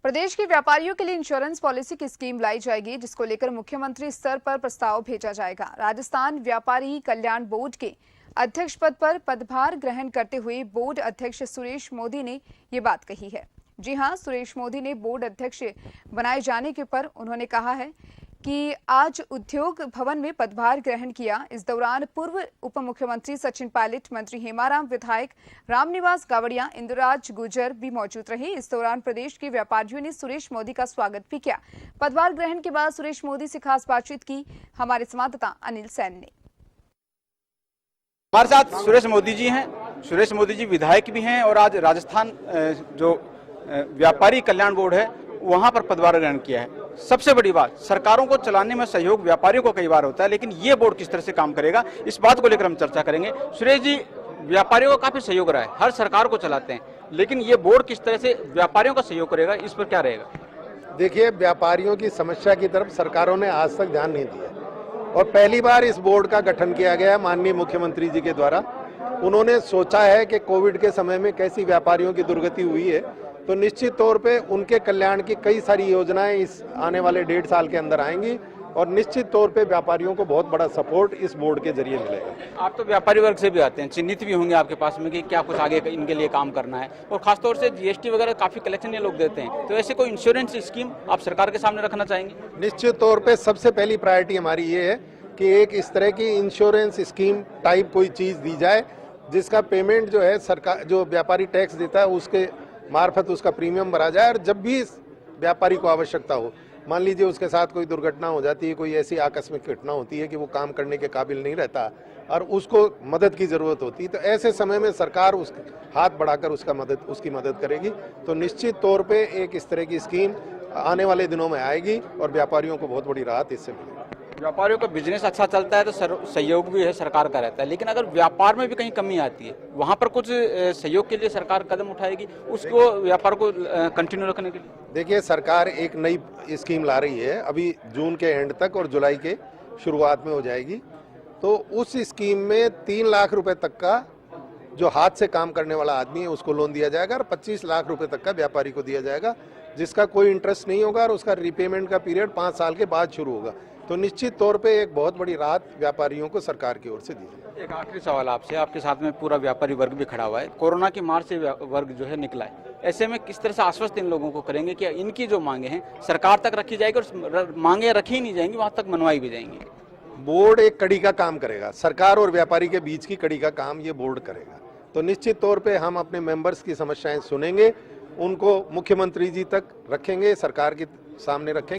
प्रदेश के व्यापारियों के लिए इंश्योरेंस पॉलिसी की स्कीम लाई जाएगी, जिसको लेकर मुख्यमंत्री स्तर पर प्रस्ताव भेजा जाएगा। राजस्थान व्यापारी कल्याण बोर्ड के अध्यक्ष पद पर पदभार ग्रहण करते हुए बोर्ड अध्यक्ष सुरेश मोदी ने ये बात कही है। जी हां, सुरेश मोदी ने बोर्ड अध्यक्ष बनाए जाने के पर उन्होंने कहा है कि आज उद्योग भवन में पदभार ग्रहण किया। इस दौरान पूर्व उप मुख्यमंत्री सचिन पायलट, मंत्री हेमाराम, विधायक रामनिवास गावड़िया, इंदुराज गुर्जर भी मौजूद रहे। इस दौरान प्रदेश के व्यापारियों ने सुरेश मोदी का स्वागत भी किया। पदभार ग्रहण के बाद सुरेश मोदी से खास बातचीत की हमारे संवाददाता अनिल सैन ने। हमारे साथ सुरेश मोदी जी हैं। सुरेश मोदी जी विधायक भी हैं और आज राजस्थान जो व्यापारी कल्याण बोर्ड है वहां पर पदभार ग्रहण किया है। सबसे बड़ी बात, सरकारों को चलाने में सहयोग व्यापारियों को कई बार होता है, लेकिन ये बोर्ड किस तरह से काम करेगा, इस बात को लेकर हम चर्चा करेंगे। सुरेश जी, व्यापारियों का काफी सहयोग रहा है, हर सरकार को चलाते हैं, लेकिन ये बोर्ड किस तरह से व्यापारियों का सहयोग करेगा, इस पर क्या रहेगा? देखिए, व्यापारियों की समस्या की तरफ सरकारों ने आज तक ध्यान नहीं दिया और पहली बार इस बोर्ड का गठन किया गया माननीय मुख्यमंत्री जी के द्वारा। उन्होंने सोचा है कि कोविड के समय में कैसी व्यापारियों की दुर्गति हुई है, तो निश्चित तौर पे उनके कल्याण की कई सारी योजनाएं इस आने वाले 1.5 साल के अंदर आएंगी और निश्चित तौर पे व्यापारियों को बहुत बड़ा सपोर्ट इस बोर्ड के जरिए मिलेगा। आप तो व्यापारी वर्ग से भी आते हैं, चिन्हित भी होंगे आपके पास में कि क्या कुछ आगे इनके लिए काम करना है, और खासतौर से जीएसटी वगैरह काफी कलेक्शन ये लोग देते हैं, तो ऐसे कोई इंश्योरेंस स्कीम आप सरकार के सामने रखना चाहेंगे? निश्चित तौर पर सबसे पहली प्रायोरिटी हमारी ये है कि एक इस तरह की इंश्योरेंस स्कीम टाइप कोई चीज दी जाए जिसका पेमेंट जो है सरकार, जो व्यापारी टैक्स देता है उसके मार्फत उसका प्रीमियम भरा जाए, और जब भी व्यापारी को आवश्यकता हो, मान लीजिए उसके साथ कोई दुर्घटना हो जाती है, कोई ऐसी आकस्मिक घटना होती है कि वो काम करने के काबिल नहीं रहता और उसको मदद की जरूरत होती है, तो ऐसे समय में सरकार उस हाथ बढ़ाकर उसकी मदद करेगी। तो निश्चित तौर पे एक इस तरह की स्कीम आने वाले दिनों में आएगी और व्यापारियों को बहुत बड़ी राहत इससे मिलेगी। व्यापारियों का बिजनेस अच्छा चलता है तो सहयोग भी है सरकार का रहता है, लेकिन अगर व्यापार में भी कहीं कमी आती है, वहां पर कुछ सहयोग के लिए सरकार कदम उठाएगी उसको, व्यापार को कंटिन्यू रखने के लिए? देखिए, सरकार एक नई स्कीम ला रही है, अभी जून के एंड तक और जुलाई के शुरुआत में हो जाएगी। तो उस स्कीम में 3 लाख रुपए तक का जो हाथ से काम करने वाला आदमी है उसको लोन दिया जाएगा और 25 लाख रुपए तक का व्यापारी को दिया जाएगा, जिसका कोई इंटरेस्ट नहीं होगा और उसका रिपेमेंट का पीरियड 5 साल के बाद शुरू होगा। तो निश्चित तौर पे एक बहुत बड़ी राहत व्यापारियों को सरकार की ओर से दी है। एक आखिरी सवाल आपसे, आपके साथ में पूरा व्यापारी वर्ग भी खड़ा हुआ है, कोरोना की मार से वर्ग जो है निकला है, ऐसे में किस तरह से आश्वस्त इन लोगों को करेंगे कि इनकी जो मांगे हैं सरकार तक रखी जाएगी और मांगे रखी नहीं जाएंगी, वहां तक मनवाई भी जाएंगी? बोर्ड एक कड़ी का काम करेगा, सरकार और व्यापारी के बीच की कड़ी का काम ये बोर्ड करेगा। तो निश्चित तौर पे हम अपने मेंबर्स की समस्याएं सुनेंगे, उनको मुख्यमंत्री जी तक रखेंगे, सरकार के सामने रखेंगे।